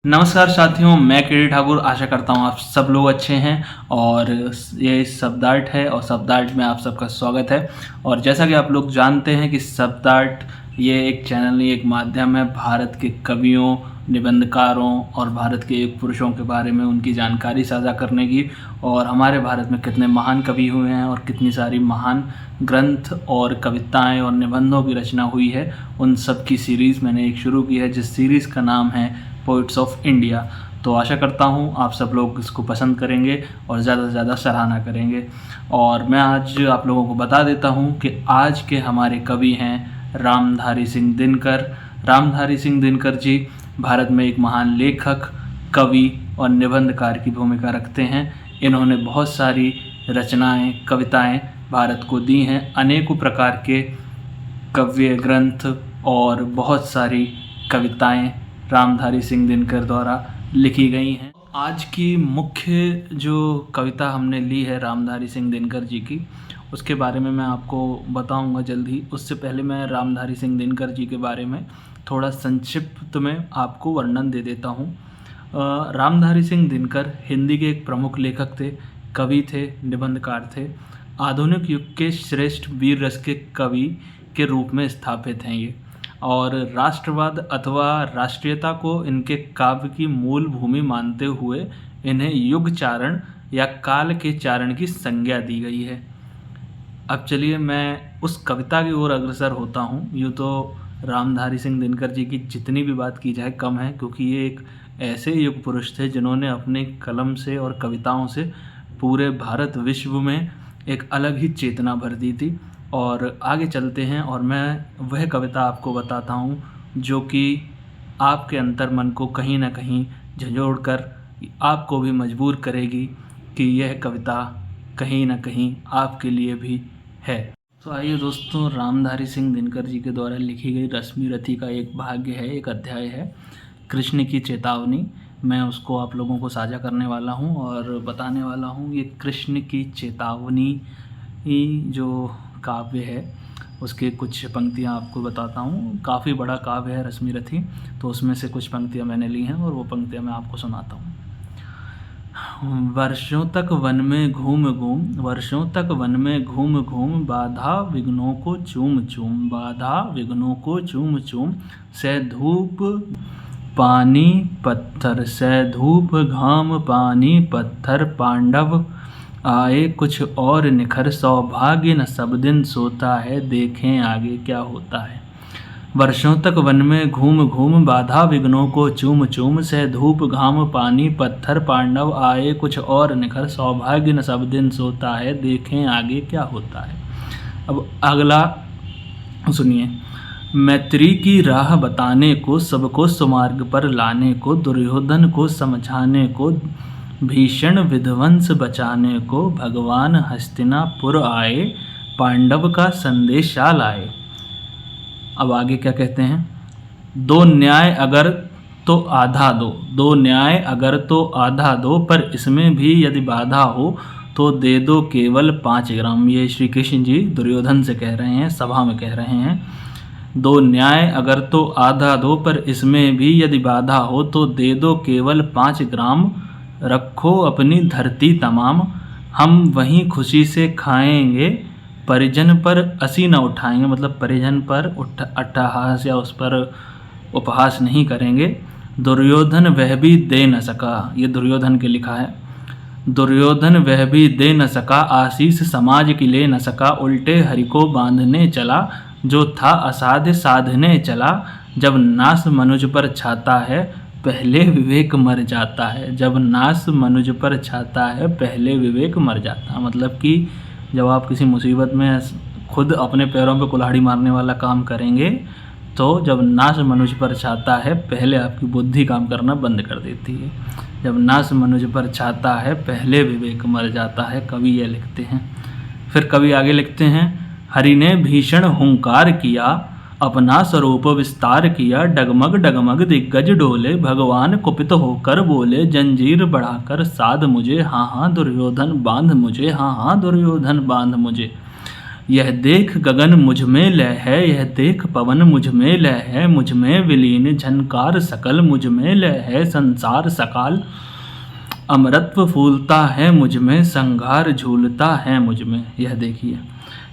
नमस्कार साथियों, मैं केडी ठाकुर आशा करता हूँ आप सब लोग अच्छे हैं। और ये शब्दार्ट है और शब्दार्ट में आप सबका स्वागत है। और जैसा कि आप लोग जानते हैं कि शब्दार्ट ये एक चैनल नहीं, एक माध्यम है भारत के कवियों, निबंधकारों और भारत के युग पुरुषों के बारे में उनकी जानकारी साझा करने की। और हमारे भारत में कितने महान कवि हुए हैं और कितनी सारी महान ग्रंथ और कविताएं और निबंधों की रचना हुई है, उन सब की सीरीज़ मैंने एक शुरू की है, जिस सीरीज़ का नाम है पोइट्स ऑफ इंडिया। तो आशा करता हूँ आप सब लोग इसको पसंद करेंगे और ज़्यादा से ज़्यादा सराहना करेंगे। और मैं आज आप लोगों को बता देता हूँ कि आज के हमारे कवि हैं रामधारी सिंह दिनकर। रामधारी सिंह दिनकर जी भारत में एक महान लेखक, कवि और निबंधकार की भूमिका रखते हैं। इन्होंने बहुत सारी रचनाएं, कविताएं भारत को दी हैं। अनेकों प्रकार के काव्य ग्रंथ और बहुत सारी कविताएं रामधारी सिंह दिनकर द्वारा लिखी गई हैं। आज की मुख्य जो कविता हमने ली है रामधारी सिंह दिनकर जी की, उसके बारे में मैं आपको बताऊंगा जल्द ही। उससे पहले मैं रामधारी सिंह दिनकर जी के बारे में थोड़ा संक्षिप्त में आपको वर्णन दे देता हूं। रामधारी सिंह दिनकर हिंदी के एक प्रमुख लेखक थे, कवि थे, निबंधकार थे। आधुनिक युग के श्रेष्ठ वीर रस के कवि के रूप में स्थापित हैं ये। और राष्ट्रवाद अथवा राष्ट्रीयता को इनके काव्य की मूल भूमि मानते हुए इन्हें युग चारण या काल के चारण की संज्ञा दी गई है। अब चलिए मैं उस कविता की ओर अग्रसर होता हूँ। यूँ तो रामधारी सिंह दिनकर जी की जितनी भी बात की जाए कम है, क्योंकि ये एक ऐसे युग पुरुष थे जिन्होंने अपने कलम से और कविताओं से पूरे भारत विश्व में एक अलग ही चेतना भर दी थी। और आगे चलते हैं और मैं वह कविता आपको बताता हूँ जो कि आपके अंतर्मन को कहीं ना कहीं झंझोड़ कर आपको भी मजबूर करेगी कि यह कविता कहीं ना कहीं आपके लिए भी है। तो आइए दोस्तों, रामधारी सिंह दिनकर जी के द्वारा लिखी गई रश्मि रथी का एक भाग्य है, एक अध्याय है, कृष्ण की चेतावनी। मैं उसको आप लोगों को साझा करने वाला हूँ और बताने वाला हूँ। ये कृष्ण की चेतावनी जो काव्य है उसके कुछ पंक्तियाँ आपको बताता हूँ। काफ़ी बड़ा काव्य है रश्मि रथी, तो उसमें से कुछ पंक्तियाँ मैंने ली हैं और वो पंक्तियाँ मैं आपको सुनाता हूँ। वर्षों तक वन में घूम घूम, वर्षों तक वन में घूम घूम, बाधा विघ्नों को चूम चूम, बाधा विघ्नों को चूम चूम, से धूप पानी पत्थर, से धूप घाम पानी पत्थर, पांडव आए कुछ और निखर, सौभाग्य न सब दिन सोता है, देखें आगे क्या होता है। वर्षों तक वन में घूम घूम, बाधा विघ्नों को चूम चूम, से धूप घाम पानी पत्थर, पांडव आए कुछ और निखर, सौभाग्य न सब दिन सोता है, देखें आगे क्या होता है। अब अगला सुनिए। मैत्री की राह बताने को, सबको सुमार्ग पर लाने को, दुर्योधन को समझाने को, भीषण विध्वंस बचाने को, भगवान हस्तिनापुर आए, पांडव का संदेशा लाए। अब आगे क्या कहते हैं। दो न्याय अगर तो आधा दो, दो न्याय अगर तो आधा दो, पर इसमें भी यदि बाधा हो तो दे दो केवल 5 ग्राम। ये श्री कृष्ण जी दुर्योधन से कह रहे हैं, सभा में कह रहे हैं। दो न्याय अगर तो आधा दो, पर इसमें भी यदि बाधा हो तो दे दो केवल 5 ग्राम। रखो अपनी धरती तमाम, हम वहीं खुशी से खाएंगे, परिजन पर असी न उठाएंगे। मतलब परिजन पर अट्टहास या उस पर उपहास नहीं करेंगे। दुर्योधन वह भी दे न सका, ये दुर्योधन के लिखा है। दुर्योधन वह भी दे न सका, आशीष समाज की ले न सका, उल्टे हरि को बांधने चला, जो था असाध्य साधने चला। जब नाश मनुज पर छाता है, पहले विवेक मर जाता है। जब नाश मनुज पर छाता है, पहले विवेक मर जाता है। मतलब कि जब आप किसी मुसीबत में खुद अपने पैरों पे कुल्हाड़ी मारने वाला काम करेंगे, तो जब नाश मनुज पर छाता है, पहले आपकी बुद्धि काम करना बंद कर देती है। जब नाश मनुज पर छाता है, पहले विवेक मर जाता है। कवि ये लिखते हैं। फिर कवि आगे लिखते हैं। हरि ने भीषण हुंकार किया, अपना स्वरूप विस्तार किया, डगमग डगमग दिग्गज डोले, भगवान कुपित होकर बोले, जंजीर बढ़ाकर साध मुझे, हाँ हाँ दुर्योधन बांध मुझे, हाँ हाँ दुर्योधन बांध मुझे। यह देख गगन मुझ में लय है, यह देख पवन मुझ में लय है, मुझ में विलीन झनकार सकल, मुझ में लय है संसार सकाल। अमरत्व फूलता है मुझ में, संघार झूलता है मुझ में। यह देखिए,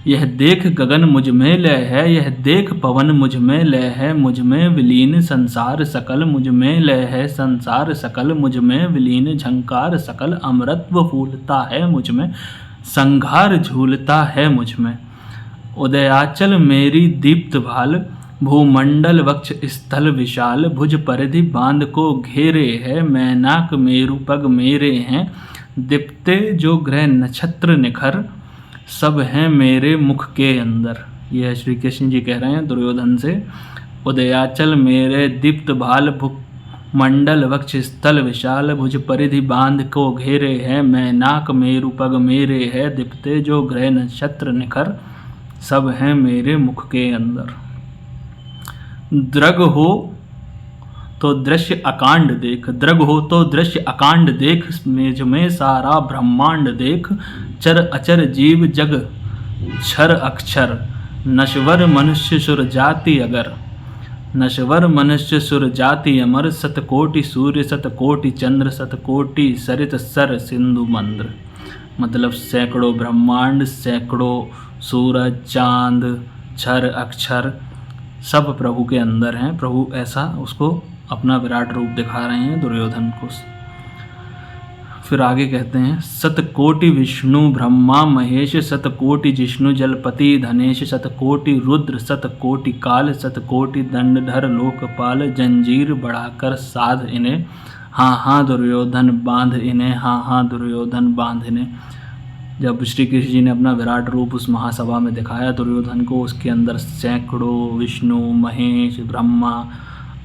यह देख गगन मुझ में लय है, यह देख पवन मुझ में लय है, मुझ में विलीन संसार सकल, मुझ में लय है संसार सकल, मुझ में विलीन झंकार सकल। अमरत्व फूलता है मुझ में, संघार झूलता है मुझ में। उदयाचल मेरी दीप्त भाल, भूमंडल वक्ष स्थल विशाल, भुज परिधि बांध को घेरे है, मैनाक मेरु पग मेरे हैं। दीप्ते जो ग्रह नक्षत्र निखर, सब हैं मेरे मुख के अंदर। यह श्री कृष्ण जी कह रहे हैं दुर्योधन से। उदयाचल मेरे दीप्त भाल, मंडल वक्ष स्थल विशाल, भुज परिधि बांध को घेरे है, मैनाक मेरु पग मेरे है। दीप्ते जो ग्रह नक्षत्र निखर, सब हैं मेरे मुख के अंदर। द्रग हो तो दृश्य अकांड देख, द्रग हो तो दृश्य अकांड देख, मेज में सारा ब्रह्मांड देख। चर अचर जीव जग क्षर अक्षर, नश्वर मनुष्य सुर जाति अगर, नश्वर मनुष्य सुर जाति अमर। सतकोटि सूर्य सतकोटि चंद्र, सतकोटि सरित सर सिंधु मंद्र। मतलब सैकड़ों ब्रह्मांड, सैकड़ों सूरज चांद क्षर अक्षर सब प्रभु के अंदर हैं। प्रभु ऐसा उसको अपना विराट रूप दिखा रहे हैं दुर्योधन को। फिर आगे कहते हैं, सतकोटि विष्णु ब्रह्मा महेश, सतकोटि जिष्णु जलपति धनेश, सतकोटि रुद्र सतकोटि काल, सतकोटि दंडधर लोकपाल। जंजीर बढ़ाकर साध इन्हें, हाँ हाँ दुर्योधन बांध इन्हें, हाँ हाँ दुर्योधन बांध इन्हें। जब श्री कृष्ण जी ने अपना विराट रूप उस महासभा में दिखाया दुर्योधन को, उसके अंदर सैकड़ों विष्णु महेश ब्रह्मा,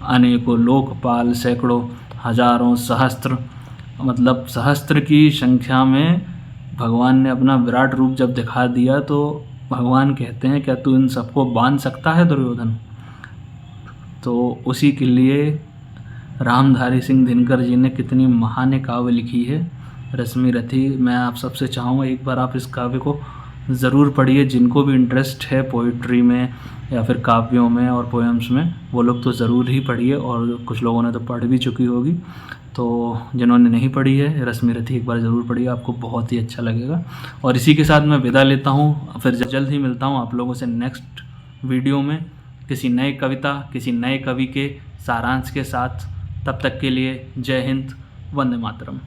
अनेकों लोकपाल, सैकड़ों हजारों सहस्त्र, मतलब सहस्त्र की संख्या में भगवान ने अपना विराट रूप जब दिखा दिया तो भगवान कहते हैं, क्या तू इन सबको बांध सकता है दुर्योधन? तो उसी के लिए रामधारी सिंह दिनकर जी ने कितनी महान काव्य लिखी है, रश्मि रथी। मैं आप सबसे चाहूँगा एक बार आप इस काव्य को ज़रूर पढ़िए। जिनको भी इंटरेस्ट है पोइट्री में या फिर काव्यों में और पोएम्स में, वो लोग तो ज़रूर ही पढ़िए, और कुछ लोगों ने तो पढ़ भी चुकी होगी। तो जिन्होंने नहीं पढ़ी है रश्मि रथी एक बार ज़रूर पढ़िए, आपको बहुत ही अच्छा लगेगा। और इसी के साथ मैं विदा लेता हूँ, फिर जल्द ही मिलता हूँ आप लोगों से नेक्स्ट वीडियो में किसी नए कविता, किसी नए कवि के सारांश के साथ। तब तक के लिए जय हिंद, वंदे मातरम।